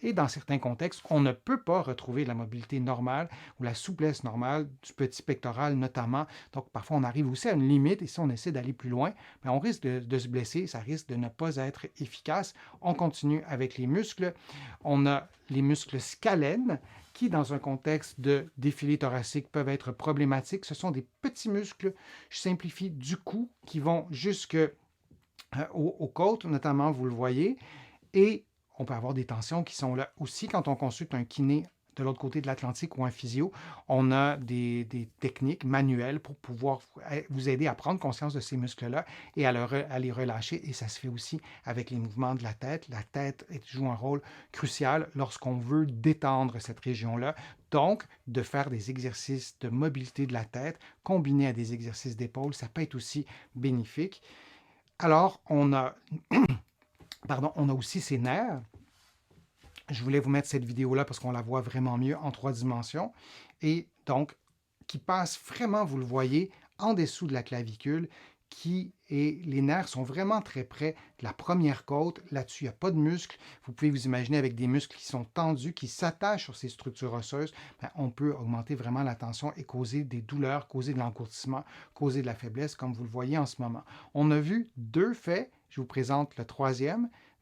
Et dans certains contextes, on ne peut pas retrouver la mobilité normale ou la souplesse normale du petit pectoral notamment. Donc, parfois, on arrive aussi à une limite et si on essaie d'aller plus loin, bien, on risque de se blesser, ça risque de ne pas être efficace. On continue avec les muscles. On a les muscles scalènes qui, dans un contexte de défilé thoracique, peuvent être problématiques. Ce sont des petits muscles, je simplifie, du cou qui vont jusque aux côtes, notamment, vous le voyez, et on peut avoir des tensions qui sont là aussi quand on consulte un kiné de l'autre côté de l'Atlantique ou un physio. On a des techniques manuelles pour pouvoir vous aider à prendre conscience de ces muscles-là et à les relâcher. Et ça se fait aussi avec les mouvements de la tête. La tête joue un rôle crucial lorsqu'on veut détendre cette région-là. Donc, de faire des exercices de mobilité de la tête combinés à des exercices d'épaule, ça peut être aussi bénéfique. Alors, on a aussi ces nerfs. Je voulais vous mettre cette vidéo-là parce qu'on la voit vraiment mieux en 3 dimensions. Et donc, qui passe vraiment, vous le voyez, en dessous de la clavicule, les nerfs sont vraiment très près de la première côte. Là-dessus, il n'y a pas de muscles. Vous pouvez vous imaginer avec des muscles qui sont tendus, qui s'attachent sur ces structures osseuses. Bien, on peut augmenter vraiment la tension et causer des douleurs, causer de l'engourdissement, causer de la faiblesse, comme vous le voyez en ce moment. On a vu 2 faits. Je vous présente le troisième.